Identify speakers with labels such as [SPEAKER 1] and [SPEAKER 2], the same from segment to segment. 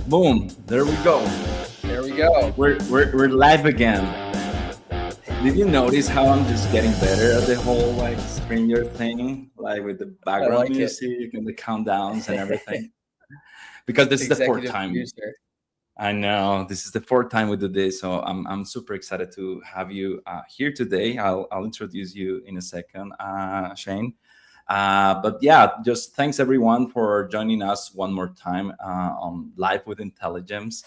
[SPEAKER 1] Boom! There we go.
[SPEAKER 2] There we go.
[SPEAKER 1] We're live again. Did you notice how I'm just getting better at the whole like Stranger thing, like with the
[SPEAKER 2] I
[SPEAKER 1] background
[SPEAKER 2] like it.
[SPEAKER 1] music and the countdowns and everything? Because this is the fourth
[SPEAKER 2] Executive
[SPEAKER 1] time.
[SPEAKER 2] producer.
[SPEAKER 1] I know this is the fourth time we do this, so I'm super excited to have you here today. I'll introduce you in a second, Shane. But yeah, just thanks everyone for joining us one more time on Live with Intelligems.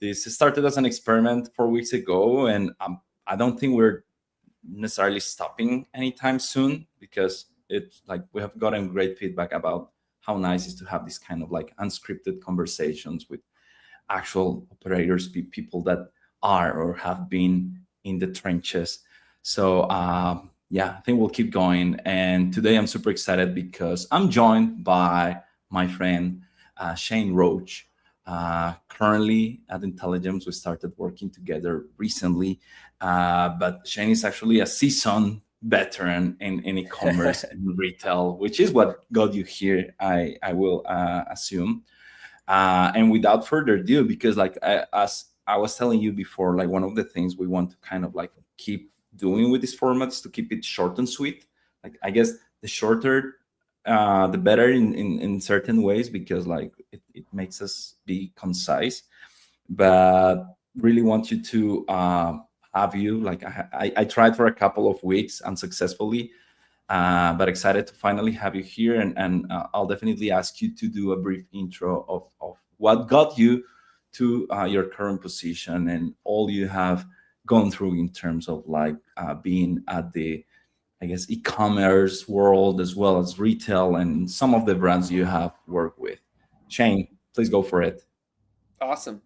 [SPEAKER 1] This started as an experiment 4 weeks ago, and I don't think we're necessarily stopping anytime soon because it's like we have gotten great feedback about how nice it is to have this kind of like unscripted conversations with actual operators, people that are or have been in the trenches. So yeah, I think we'll keep going. And today I'm super excited because I'm joined by my friend Shane Roach. Currently at Intelligems, we started working together recently, but Shane is actually a seasoned veteran in e-commerce and retail, which is what got you here, I will assume. And without further ado, because as I was telling you before, like one of the things we want to kind of like keep doing with this format is to keep it short and sweet. Like I guess the shorter the better in certain ways, because like it makes us be concise, but really want you to have you like I tried for a couple of weeks unsuccessfully, but excited to finally have you here. And I'll definitely ask you to do a brief intro of what got you to your current position and all you have gone through in terms of like being at the, I guess, e-commerce world as well as retail and some of the brands you have worked with. Shane, please go for it.
[SPEAKER 2] Awesome.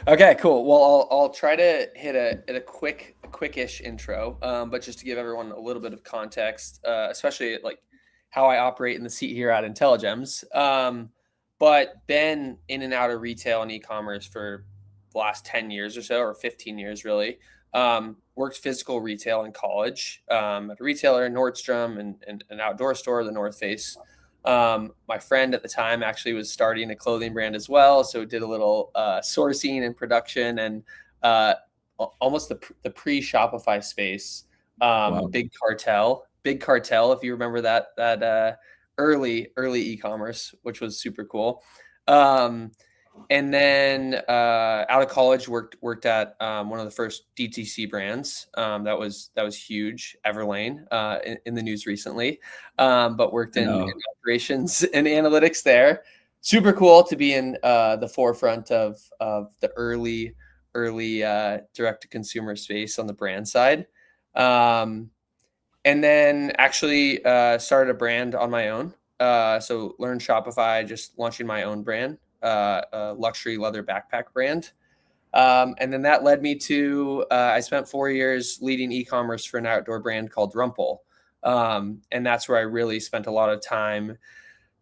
[SPEAKER 2] Okay, cool. Well, I'll try to hit a quickish intro, but just to give everyone a little bit of context, especially like how I operate in the seat here at Intelligems. But been in and out of retail and e-commerce for the last 10 years or so, or 15 years really. Worked physical retail in college at a retailer, Nordstrom, and an outdoor store, the North Face. My friend at the time actually was starting a clothing brand as well, so did a little sourcing and production and almost the pre-Shopify space.
[SPEAKER 1] Wow.
[SPEAKER 2] Big Cartel, if you remember that early e-commerce, which was super cool. And then out of college, worked at one of the first DTC brands. That was huge, Everlane, in the news recently. But worked
[SPEAKER 1] I
[SPEAKER 2] in
[SPEAKER 1] know.
[SPEAKER 2] operations and analytics there. Super cool to be in the forefront of the early direct to consumer space on the brand side. And then actually started a brand on my own. So learned Shopify, just launching my own brand. A luxury leather backpack brand. And then that led me to, I spent 4 years leading e-commerce for an outdoor brand called Rumpl. And that's where I really spent a lot of time,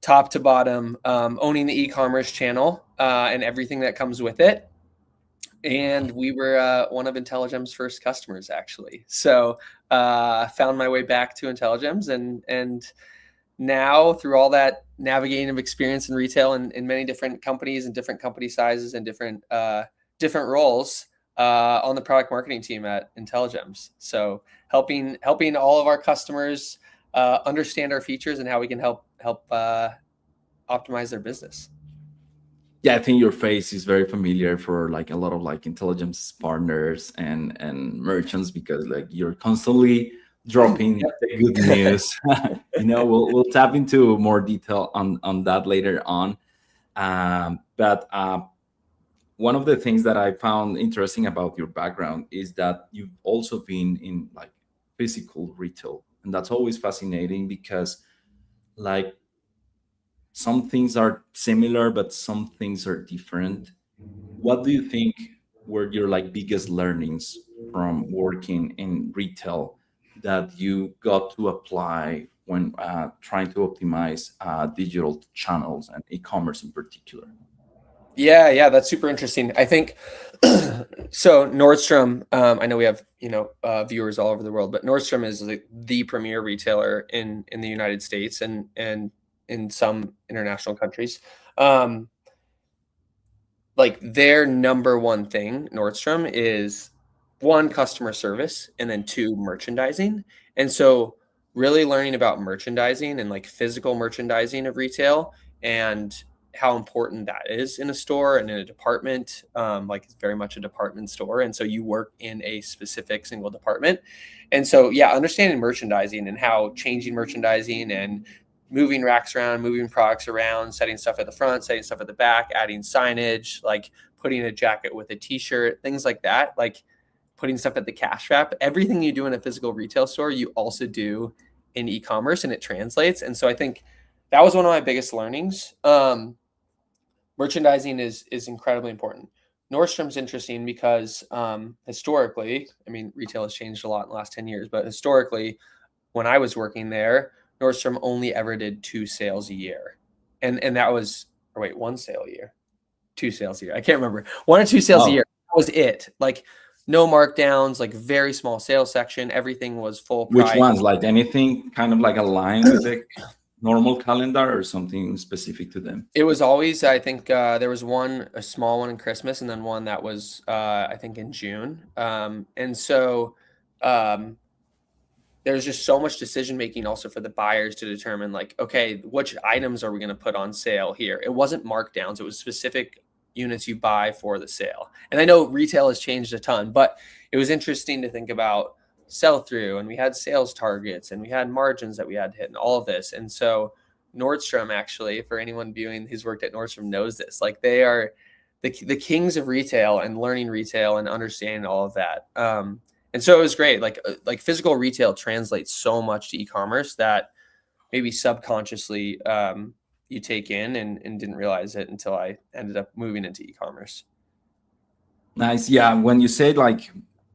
[SPEAKER 2] top to bottom, owning the e-commerce channel and everything that comes with it. And we were one of Intelligems' first customers, actually. So found my way back to Intelligems, and now through all that navigating of experience in retail and in many different companies and different company sizes and different roles on the product marketing team at Intelligems. So helping all of our customers understand our features and how we can help optimize their business.
[SPEAKER 1] Yeah, I think your face is very familiar for like a lot of like intelligence partners and merchants, because like you're constantly dropping
[SPEAKER 2] Yep.
[SPEAKER 1] the good news. We'll tap into more detail on that later on. But one of the things that I found interesting about your background is that you've also been in like physical retail, and that's always fascinating because like some things are similar but some things are different. What do you think were your like biggest learnings from working in retail that you got to apply when trying to optimize digital channels and e-commerce in particular?
[SPEAKER 2] Yeah, that's super interesting. I think so. Nordstrom, I know we have viewers all over the world, but Nordstrom is the premier retailer in the United States and in some international countries. like their number one thing, Nordstrom, is one, customer service, and then two, merchandising. And so really learning about merchandising and like physical merchandising of retail and how important that is in a store and in a department. Like it's very much a department store. And so you work in a specific single department. And so, yeah, understanding merchandising and how changing merchandising and moving racks around, moving products around, setting stuff at the front, setting stuff at the back, adding signage, like putting a jacket with a t-shirt, things like that, like putting stuff at the cash wrap. Everything you do in a physical retail store, you also do in e-commerce, and it translates. And so I think that was one of my biggest learnings. Merchandising is incredibly important. Nordstrom's interesting because historically, I mean, retail has changed a lot in the last 10 years, but historically, when I was working there, Nordstrom only ever did 2 sales a year. And that was, or wait, 1 sale a year, 2 sales a year. I can't remember. 1 or 2 sales a year. That was it. Like no markdowns, like very small sales section. Everything was full price.
[SPEAKER 1] Which ones? Like anything kind of like aligned with the normal calendar or something specific to them?
[SPEAKER 2] It was always, I think there was one, a small one in Christmas, and then one that was, I think in June. And so there's just so much decision making also for the buyers to determine like, okay, which items are we going to put on sale here? It wasn't markdowns. It was specific units you buy for the sale. And I know retail has changed a ton, but it was interesting to think about sell through, and we had sales targets, and we had margins that we had to hit, and all of this. And so Nordstrom, actually, for anyone viewing who's worked at Nordstrom knows this, like they are the kings of retail and learning retail and understanding all of that. And so it was great. Like physical retail translates so much to e-commerce that maybe subconsciously you take in and didn't realize it until I ended up moving into e-commerce.
[SPEAKER 1] Nice. Yeah. When you said like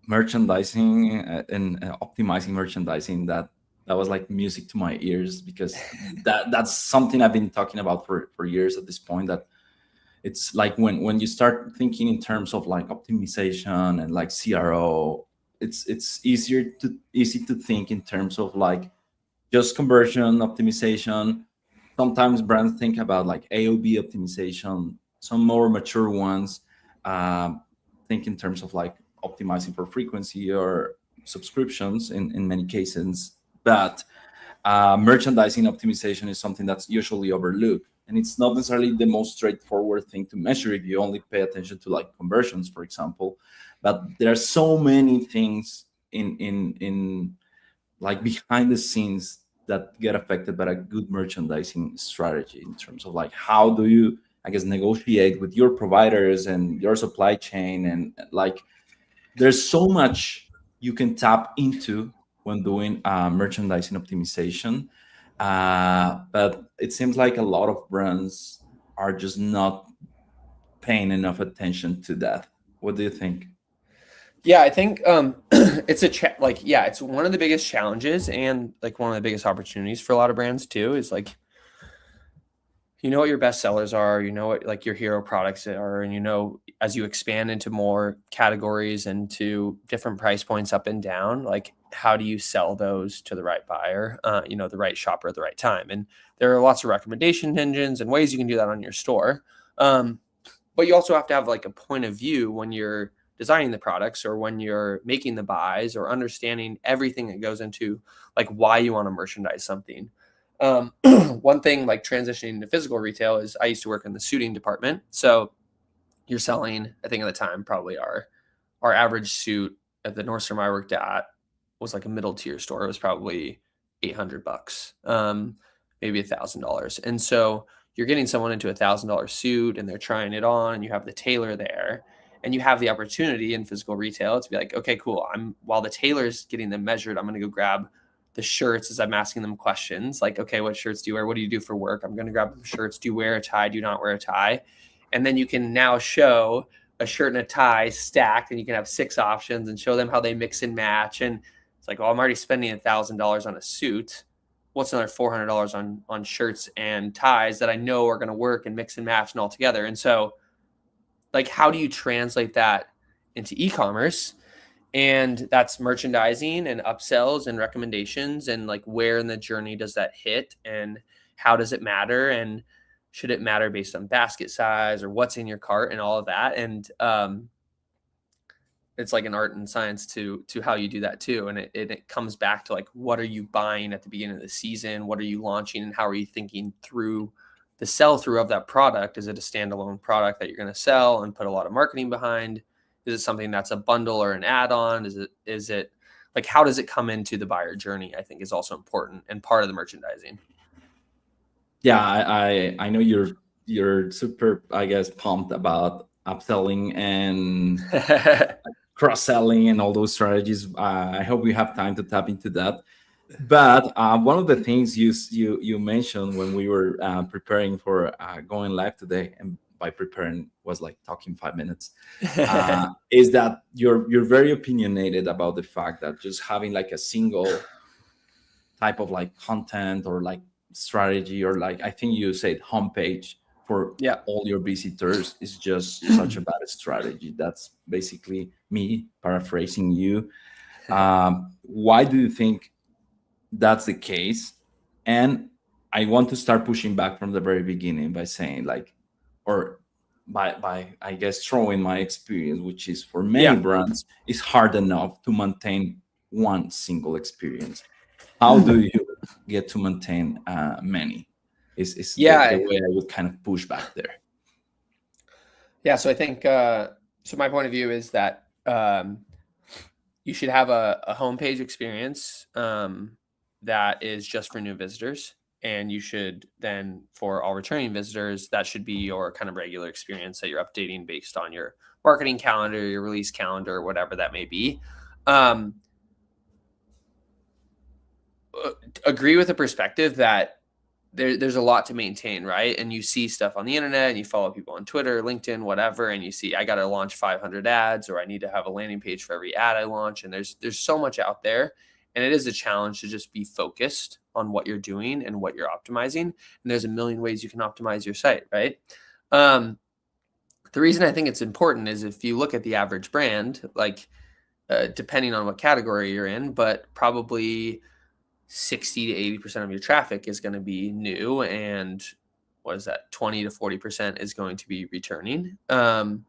[SPEAKER 1] merchandising and optimizing merchandising, that was like music to my ears, because that's something I've been talking about for years at this point. That it's like when you start thinking in terms of like optimization and like CRO, it's easy to think in terms of like just conversion optimization. Sometimes brands think about like AOB optimization. Some more mature ones think in terms of like optimizing for frequency or subscriptions in many cases. But merchandising optimization is something that's usually overlooked, and it's not necessarily the most straightforward thing to measure if you only pay attention to like conversions, for example. But there are so many things in like behind the scenes that get affected by a good merchandising strategy, in terms of like how do you, I guess, negotiate with your providers and your supply chain, and like there's so much you can tap into when doing merchandising optimization. But it seems like a lot of brands are just not paying enough attention to that. What do you think?
[SPEAKER 2] Yeah, I think it's it's one of the biggest challenges and like one of the biggest opportunities for a lot of brands too, is like, you know what your best sellers are, you know what like your hero products are, and you know, as you expand into more categories and to different price points up and down, like how do you sell those to the right buyer, the right shopper at the right time? And there are lots of recommendation engines and ways you can do that on your store. But you also have to have like a point of view when you're designing the products or when you're making the buys or understanding everything that goes into like why you want to merchandise something. One thing like transitioning to physical retail is I used to work in the suiting department. So you're selling, I think at the time, probably our average suit at the Nordstrom I worked at was like a middle tier store. It was probably $800, maybe $1,000. And so you're getting someone into $1,000 suit and they're trying it on, and you have the tailor there, and you have the opportunity in physical retail to be like, okay, cool. While the tailor's getting them measured, I'm going to go grab the shirts as I'm asking them questions like, okay, what shirts do you wear? What do you do for work? I'm going to grab the shirts. Do you wear a tie? Do you not wear a tie? And then you can now show a shirt and a tie stacked, and you can have 6 options and show them how they mix and match. And it's like, well, I'm already spending $1,000 on a suit. What's another $400 on shirts and ties that I know are going to work and mix and match and all together? And so like, how do you translate that into e-commerce? And that's merchandising and upsells and recommendations, and like where in the journey does that hit and how does it matter? And should it matter based on basket size or what's in your cart and all of that? And it's like an art and science to how you do that too. And it comes back to like, what are you buying at the beginning of the season? What are you launching, and how are you thinking through the sell through of that product? Is it a standalone product that you're going to sell and put a lot of marketing behind? Is it something that's a bundle or an add-on? Is it like, how does it come into the buyer journey? I think is also important and part of the merchandising.
[SPEAKER 1] Yeah, I know you're super, I guess, pumped about upselling and cross-selling and all those strategies. I hope we have time to tap into that. But one of the things you mentioned when we were preparing for going live today, and by preparing was like talking 5 minutes, is that you're very opinionated about the fact that just having like a single type of like content or like strategy, or like I think you said homepage for
[SPEAKER 2] Yeah.
[SPEAKER 1] all your visitors is just such a bad strategy. That's basically me paraphrasing you. Why do you think that's the case? And I want to start pushing back from the very beginning by saying like, or by I guess throwing my experience, which is for many
[SPEAKER 2] Yeah.
[SPEAKER 1] brands, it's hard enough to maintain one single experience. How do you get to maintain many? Is the
[SPEAKER 2] Yeah.
[SPEAKER 1] way I would kind of push back there.
[SPEAKER 2] Yeah. So I think, so my point of view is that you should have a homepage experience that is just for new visitors. And you should then, for all returning visitors, that should be your kind of regular experience that you're updating based on your marketing calendar, your release calendar, whatever that may be. Agree with the perspective that there's a lot to maintain, right? And you see stuff on the internet and you follow people on Twitter, LinkedIn, whatever, and you see, I got to launch 500 ads, or I need to have a landing page for every ad I launch. And there's so much out there. And it is a challenge to just be focused on what you're doing and what you're optimizing. And there's a million ways you can optimize your site, right? The reason I think it's important is if you look at the average brand, like depending on what category you're in, but probably 60 to 80% of your traffic is going to be new, and what is that, 20 to 40% is going to be returning. And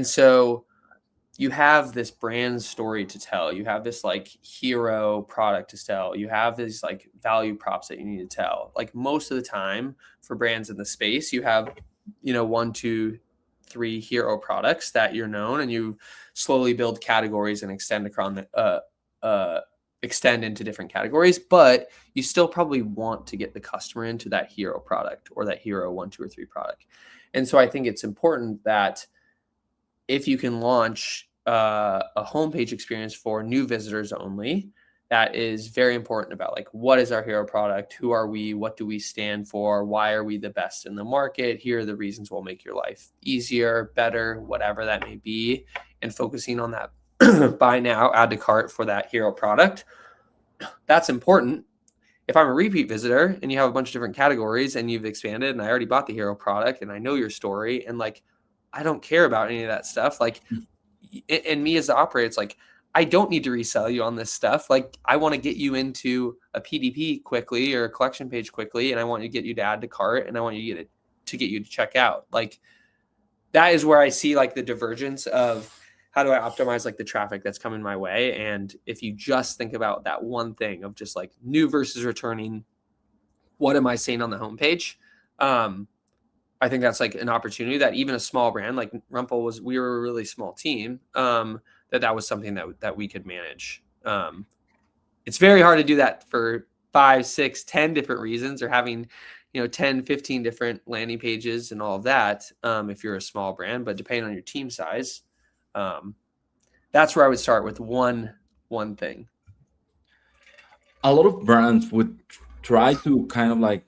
[SPEAKER 2] so you have this brand story to tell. You have this like hero product to sell. You have these like value props that you need to tell. Like most of the time for brands in the space, you have, 1, 2, 3 hero products that you're known, and you slowly build categories and extend extend into different categories, but you still probably want to get the customer into that hero product or that hero 1, 2, or 3 product. And so I think it's important that if you can launch a homepage experience for new visitors only, that is very important about like, what is our hero product? Who are we? What do we stand for? Why are we the best in the market? Here are the reasons we'll make your life easier, better, whatever that may be. And focusing on that buy now, add to cart for that hero product. That's important. If I'm a repeat visitor and you have a bunch of different categories and you've expanded and I already bought the hero product and I know your story and like, I don't care about any of that stuff. Like, and me as the operator, it's like, I don't need to resell you on this stuff. Like, I want to get you into a PDP quickly or a collection page quickly. And I want to get you to add to cart, and I want you to get you to check out. Like, that is where I see like the divergence of how do I optimize like the traffic that's coming my way. And if you just think about that one thing of just like new versus returning, what am I saying on the homepage? I think that's like an opportunity that even a small brand like Rumpl we were a really small team, that was something that we could manage. It's very hard to do that for 5, 6, 10 different reasons, or having, 10, 15 different landing pages and all of that. If you're a small brand, but depending on your team size, that's where I would start with one thing.
[SPEAKER 1] A lot of brands would try to kind of like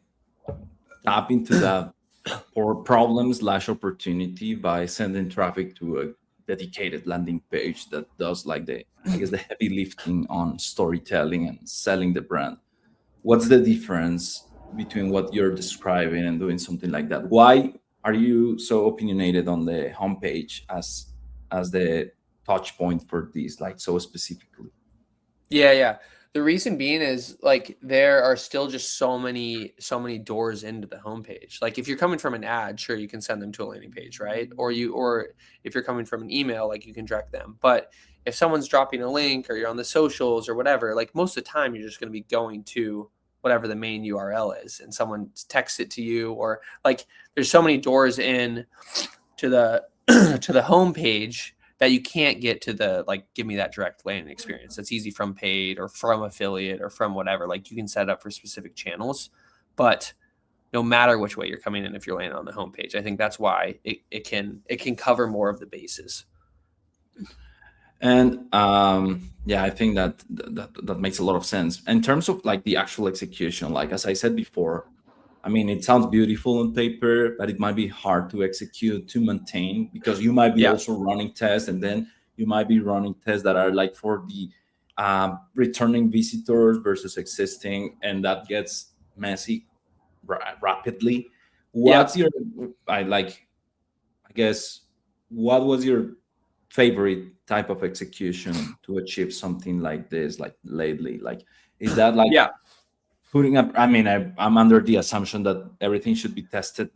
[SPEAKER 1] tap into that or problem/opportunity by sending traffic to a dedicated landing page that does like the heavy lifting on storytelling and selling the brand. What's the difference between what you're describing and doing something like that? Why are you so opinionated on the homepage as the touch point for this, like so specifically?
[SPEAKER 2] Yeah. The reason being is like there are still just so many doors into the homepage. Like if you're coming from an ad, sure you can send them to a landing page, right? Or if you're coming from an email, like you can direct them. But if someone's dropping a link or you're on the socials or whatever, like most of the time you're just going to be going to whatever the main URL is, and someone texts it to you, or like there's so many doors in to the to the homepage that you can't get to the like give me that direct landing experience. That's easy from paid or from affiliate or from whatever. Like you can set it up for specific channels, but no matter which way you're coming in, if you're landing on the homepage, I think that's why it can cover more of the bases.
[SPEAKER 1] And yeah, I think that makes a lot of sense in terms of like the actual execution. Like as I said before, I mean, it sounds beautiful on paper, but it might be hard to execute, to maintain, because you might be
[SPEAKER 2] Yeah.
[SPEAKER 1] also running tests, and then you might be running tests that are like for the returning visitors versus existing, and that gets messy rapidly.
[SPEAKER 2] Yeah.
[SPEAKER 1] What's your, I like, I guess, what was your favorite type of execution to achieve something like this, like lately? Like, is that like
[SPEAKER 2] Yeah.
[SPEAKER 1] putting up? I mean, I'm under the assumption that everything should be tested,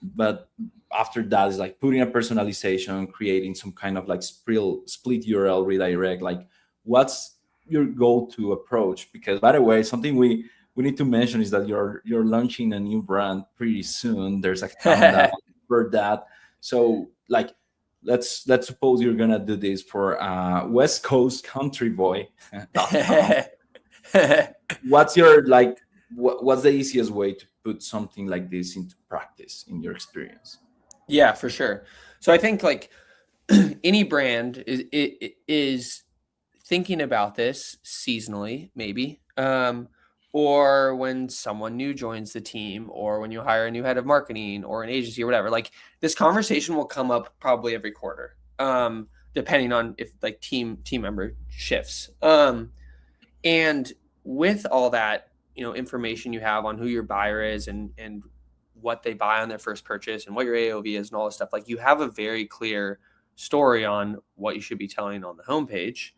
[SPEAKER 1] but after that is like putting a personalization, creating some kind of like split URL redirect. Like, what's your go-to approach? Because by the way, something we need to mention is that you're launching a new brand pretty soon. There's a countdown for that. So like, let's suppose you're gonna do this for West Coast Country Boy.com. What's your like what's the easiest way to put something like this into practice in your experience?
[SPEAKER 2] Yeah, for sure. So I think like any brand is thinking about this seasonally, maybe, or when someone new joins the team, or when you hire a new head of marketing or an agency or whatever. Like this conversation will come up probably every quarter, depending on if like team member shifts. And with all that, information you have on who your buyer is and what they buy on their first purchase and what your AOV is and all this stuff, like you have a very clear story on what you should be telling on the homepage.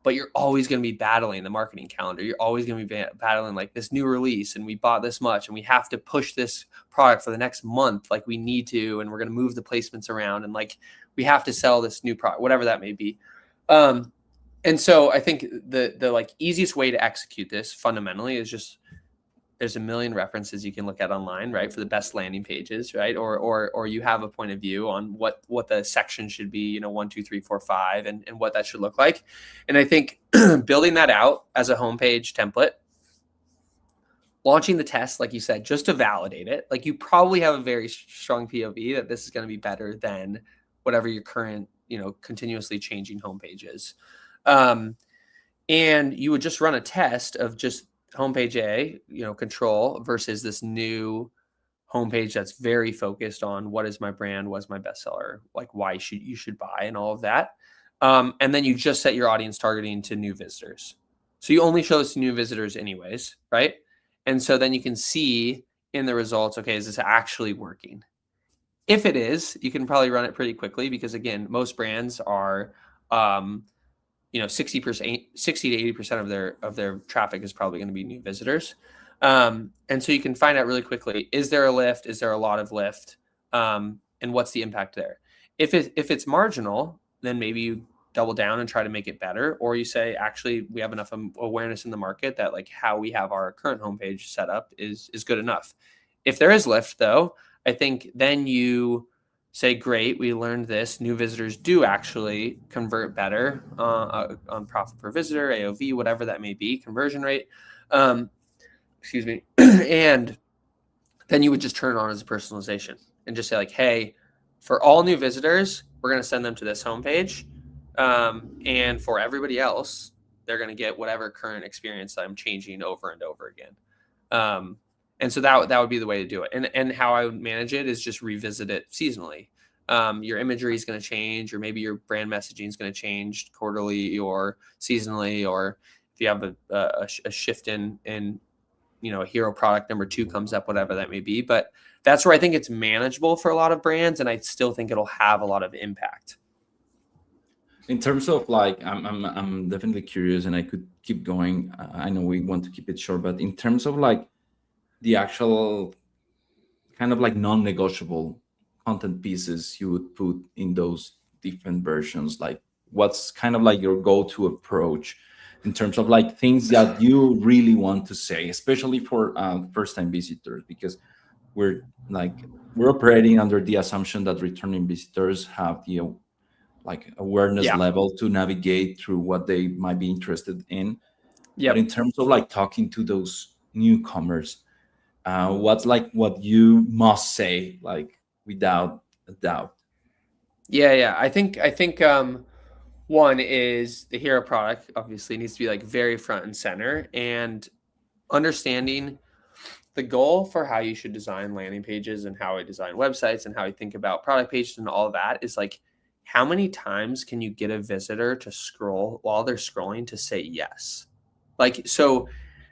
[SPEAKER 2] But you're always going to be battling the marketing calendar. You're always going to be battling like this new release, and we bought this much, and we have to push this product for the next month, like we need to, and we're going to move the placements around, and like we have to sell this new product, whatever that may be. And so I think the like easiest way to execute this fundamentally is just there's a million references you can look at online, right, for the best landing pages, right? Or you have a point of view on what the section should be, 1, 2, 3, 4, 5, and what that should look like. And I think building that out as a homepage template, launching the test, like you said, just to validate it. Like you probably have a very strong POV that this is going to be better than whatever your current, continuously changing homepage is. And you would just run a test of just homepage A, control versus this new homepage that's very focused on what is my brand, what's my bestseller, like why you should buy and all of that. And then you just set your audience targeting to new visitors. So you only show this to new visitors anyways, right? And so then you can see in the results, okay, is this actually working? If it is, you can probably run it pretty quickly because again, most brands are 60% 60 to 80% of their traffic is probably going to be new visitors. And so you can find out really quickly, is there a lift? Is there a lot of lift? And what's the impact there? If it's marginal, then maybe you double down and try to make it better. Or you say, actually, we have enough awareness in the market that like how we have our current homepage set up is good enough. If there is lift though, I think then you say, great, we learned this. New visitors do actually convert better on profit per visitor, AOV, whatever that may be, conversion rate. Excuse me. And then you would just turn it on as a personalization and just say like, hey, for all new visitors, we're going to send them to this homepage. And for everybody else, they're going to get whatever current experience that I'm changing over and over again. And so that would be the way to do it. And how I would manage it is just revisit it seasonally. Your imagery is going to change, or maybe your brand messaging is going to change quarterly or seasonally, or if you have a shift in a hero product number 2 comes up, whatever that may be. But that's where I think it's manageable for a lot of brands, and I still think it'll have a lot of impact.
[SPEAKER 1] In terms of like, I'm definitely curious, and I could keep going. I know we want to keep it short, but in terms of like the actual kind of like non-negotiable content pieces you would put in those different versions, like what's kind of like your go-to approach in terms of like things that you really want to say, especially for first-time visitors, because we're like we're operating under the assumption that returning visitors have the like awareness
[SPEAKER 2] Yeah.
[SPEAKER 1] level to navigate through what they might be interested in. But in
[SPEAKER 2] Yep.
[SPEAKER 1] terms of like talking to those newcomers, what's like what you must say, like without a doubt?
[SPEAKER 2] Yeah. I think one is the hero product obviously needs to be like very front and center, and understanding the goal for how you should design landing pages and how I design websites and how I think about product pages and all of that is like, how many times can you get a visitor to scroll while they're scrolling to say yes? Like, so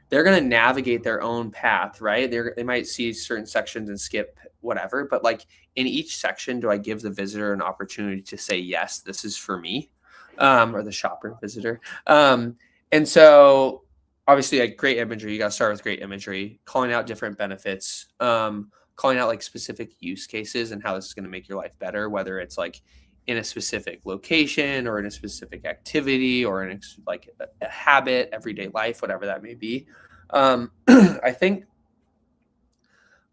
[SPEAKER 2] they're going to navigate their own path, right? They might see certain sections and skip whatever, but like in each section, do I give the visitor an opportunity to say, yes, this is for me, or the shopper visitor? And so obviously like great imagery, you got to start with great imagery, calling out different benefits, calling out like specific use cases and how this is going to make your life better, whether it's like in a specific location or in a specific activity or in like a habit, everyday life, whatever that may be. I think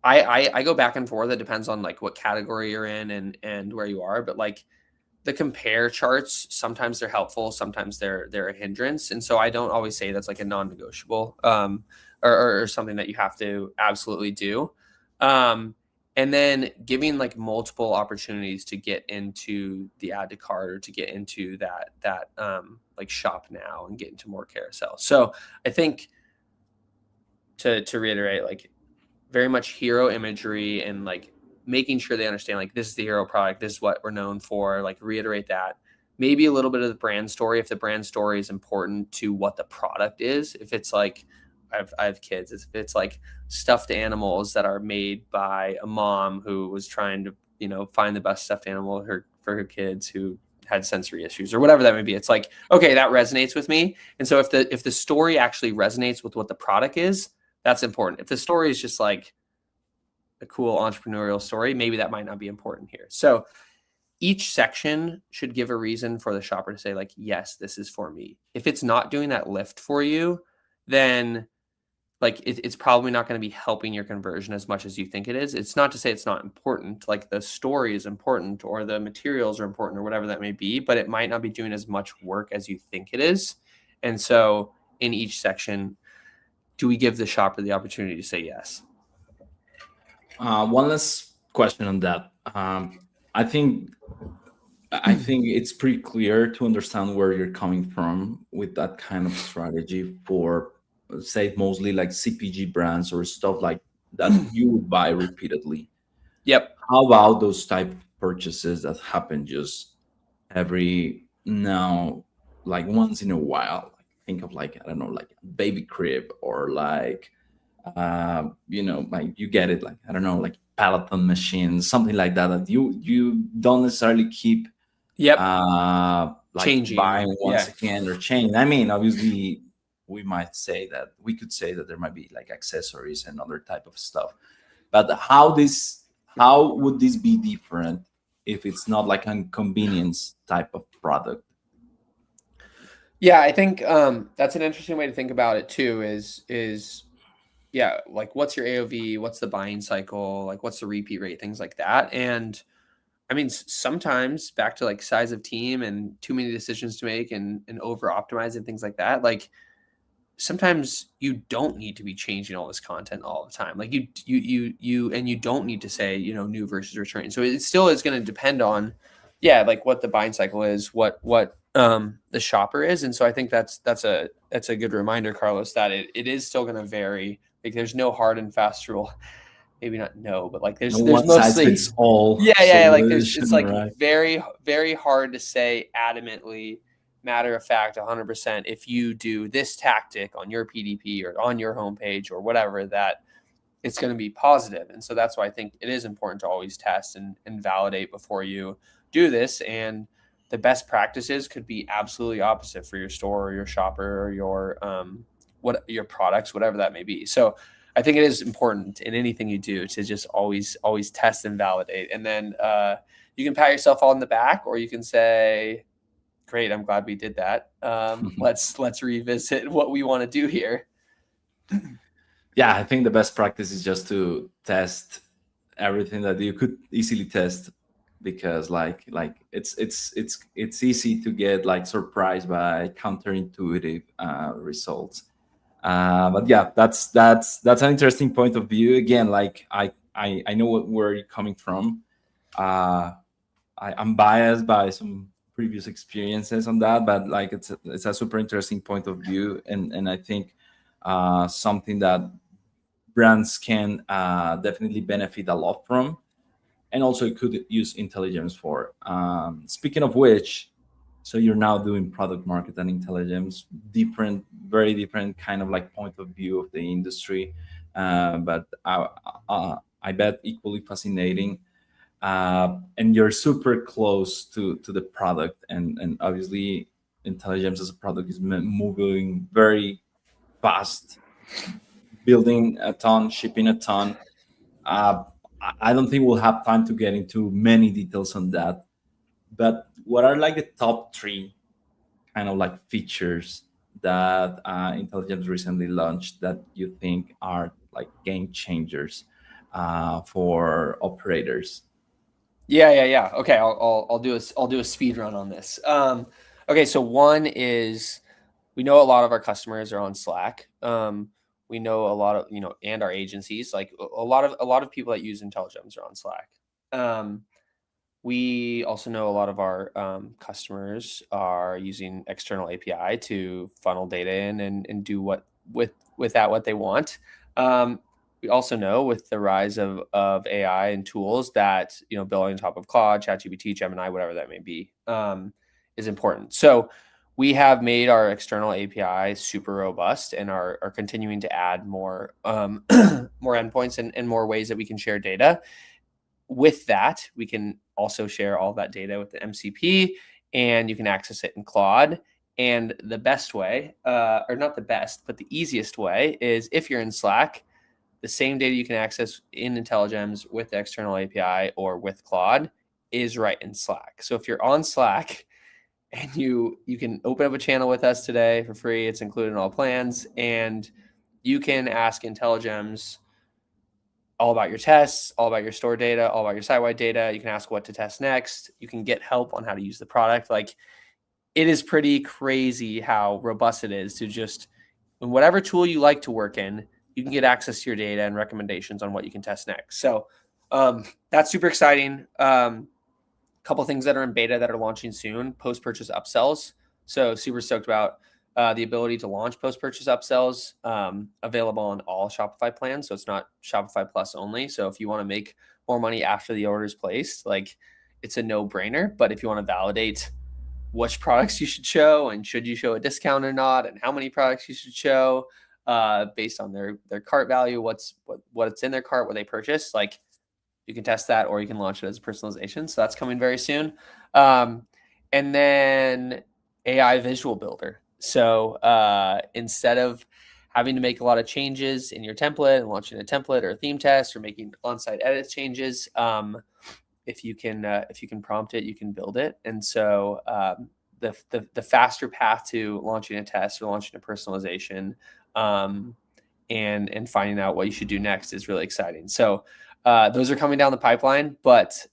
[SPEAKER 2] I go back and forth. It depends on like what category you're in and where you are, but like the compare charts, sometimes they're helpful, sometimes they're a hindrance, and so I don't always say that's like a non-negotiable, or something that you have to absolutely do. Um, and then giving like multiple opportunities to get into the add to cart or to get into that like shop now and get into more carousel. So I think to reiterate, like very much hero imagery and like making sure they understand like this is the hero product, this is what we're known for, like reiterate that. Maybe a little bit of the brand story if the brand story is important to what the product is. If it's like I have kids, if it's like stuffed animals that are made by a mom who was trying to, find the best stuffed animal for her kids who had sensory issues or whatever that may be. It's like, okay, that resonates with me. And so if the story actually resonates with what the product is, that's important. If the story is just like a cool entrepreneurial story, maybe that might not be important here. So each section should give a reason for the shopper to say like, yes, this is for me. If it's not doing that lift for you, then like it's probably not going to be helping your conversion as much as you think it is. It's not to say it's not important. Like the story is important or the materials are important or whatever that may be, but it might not be doing as much work as you think it is. And so in each section, do we give the shopper the opportunity to say yes?
[SPEAKER 1] One last question on that. I think I think it's pretty clear to understand where you're coming from with that kind of strategy for, say, mostly like CPG brands or stuff like that you would buy repeatedly.
[SPEAKER 2] Yep.
[SPEAKER 1] How about those type of purchases that happen just every now, like once in a while? Like think of like, I don't know, like baby crib or like like you get it, like I don't know, like Peloton machines, something like that, that you don't necessarily keep
[SPEAKER 2] Yep.
[SPEAKER 1] like
[SPEAKER 2] Changing.
[SPEAKER 1] buying once
[SPEAKER 2] Yeah.
[SPEAKER 1] again or chain. I mean, obviously, we could say that there might be like accessories and other type of stuff, but how would this be different if it's not like a convenience type of product?
[SPEAKER 2] Yeah, I think that's an interesting way to think about it too. Is yeah, like what's your AOV? What's the buying cycle? Like what's the repeat rate? Things like that. And I mean, sometimes back to like size of team and too many decisions to make and over optimizing things like that. Like sometimes you don't need to be changing all this content all the time. Like you don't need to say, new versus returning. So it still is going to depend on, yeah, like what the buying cycle is, what the shopper is. And so I think that's a good reminder, Carlos, that it is still going to vary. Like there's no hard and fast rule. Maybe not no, but like
[SPEAKER 1] No
[SPEAKER 2] there's
[SPEAKER 1] one size
[SPEAKER 2] mostly,
[SPEAKER 1] fits all
[SPEAKER 2] yeah, like it's
[SPEAKER 1] solution,
[SPEAKER 2] like
[SPEAKER 1] right?
[SPEAKER 2] very, very hard to say adamantly, matter of fact, 100%, if you do this tactic on your PDP or on your homepage or whatever, that it's going to be positive. And so that's why I think it is important to always test and validate before you do this. And the best practices could be absolutely opposite for your store or your shopper or your products, whatever that may be. So I think it is important in anything you do to just always test and validate. And then you can pat yourself on the back, or you can say, great, I'm glad we did that. Let's revisit what we want to do here.
[SPEAKER 1] Yeah, I think the best practice is just to test everything that you could easily test, because it's easy to get like surprised by counterintuitive results. But yeah, that's an interesting point of view. Again, like I know where you're coming from. I'm biased by some previous experiences on that, but like it's a super interesting point of view, and I think something that brands can definitely benefit a lot from, and also you could use Intelligems for. Speaking of which, so you're now doing product market and Intelligems, different, very different kind of like point of view of the industry, but I bet equally fascinating. And you're super close to the product, and obviously Intelligems as a product is moving very fast, building a ton, shipping a ton. uh, I don't think we'll have time to get into many details on that, but what are like the top three kind of like features that Intelligems recently launched that you think are like game changers for operators?
[SPEAKER 2] Yeah. Okay, I'll do a speed run on this. Okay, so one is, we know a lot of our customers are on Slack. We know a lot of, and our agencies, like a lot of people that use Intelligems are on Slack. We also know a lot of our customers are using external API to funnel data in and do what they want. We also know with the rise of AI and tools that, building on top of Claude, ChatGPT, Gemini, whatever that may be, is important. So we have made our external API super robust and are continuing to add more more endpoints and more ways that we can share data. With that, we can also share all that data with the MCP, and you can access it in Claude. And the best way, or not the best, but the easiest way, is if you're in Slack, the same data you can access in Intelligems with the external API or with Claude is right in Slack. So if you're on Slack and you can open up a channel with us today for free, it's included in all plans, and you can ask Intelligems all about your tests, all about your store data, all about your site-wide data. You can ask what to test next. You can get help on how to use the product. Like, it is pretty crazy how robust it is to just, in whatever tool you like to work in, you can get access to your data and recommendations on what you can test next. So that's super exciting. Couple things that are in beta that are launching soon: post-purchase upsells. So super stoked about the ability to launch post-purchase upsells, available on all Shopify plans. So it's not Shopify Plus only. So if you want to make more money after the order is placed, like, it's a no-brainer. But if you want to validate which products you should show, and should you show a discount or not, and how many products you should show based on their cart value, what's in their cart, what they purchased, like, you can test that, or you can launch it as personalization. So that's coming very soon. And then AI visual builder. So instead of having to make a lot of changes in your template and launching a template or a theme test or making on-site edit changes, if you can prompt it, you can build it. And so the faster path to launching a test or launching a personalization and finding out what you should do next is really exciting. So those are coming down the pipeline. But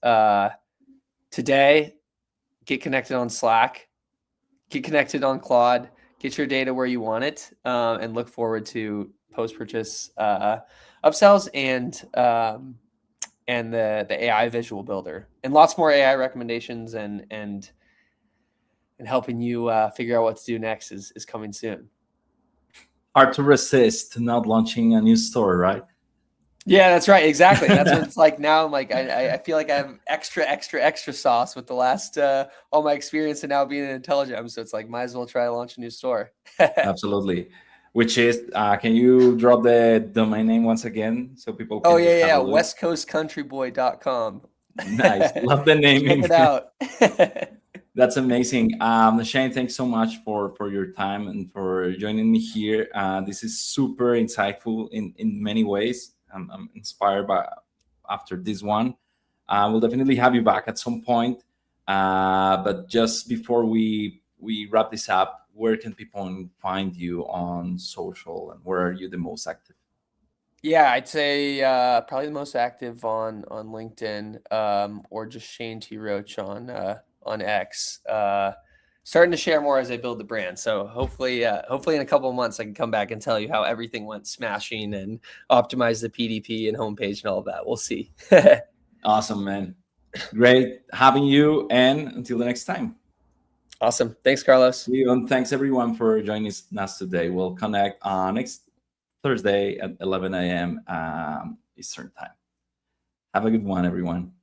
[SPEAKER 2] today, get connected on Slack, get connected on Claude, get your data where you want it, and look forward to post-purchase upsells and the AI visual builder, and lots more AI recommendations and helping you figure out what to do next is coming soon.
[SPEAKER 1] Hard to resist not launching a new store, right?
[SPEAKER 2] Yeah, that's right. Exactly. That's what it's like now. I'm like, I feel like I have extra sauce with the last all my experience and now being an Intelligems. So it's like, might as well try to launch a new store.
[SPEAKER 1] Absolutely. Which is, can you drop the domain name once again so people can just have a look?
[SPEAKER 2] westcoastcountryboy.com.
[SPEAKER 1] Nice. Love the naming.
[SPEAKER 2] Check it out.
[SPEAKER 1] That's amazing. Shane, thanks so much for your time and for joining me here. This is super insightful in many ways. I'm inspired by after this one. We'll definitely have you back at some point. But just before we wrap this up, where can people find you on social, and where are you the most active?
[SPEAKER 2] Yeah, I'd say probably the most active on LinkedIn, or just Shane T Roach on X. Starting to share more as I build the brand. So hopefully in a couple of months I can come back and tell you how everything went smashing and optimize the PDP and homepage and all of that. We'll see.
[SPEAKER 1] Awesome, man. Great having you, and until the next time.
[SPEAKER 2] Awesome. Thanks, Carlos.
[SPEAKER 1] See you, and thanks everyone for joining us today. We'll connect next Thursday at 11 a.m. Eastern time. Have a good one, everyone.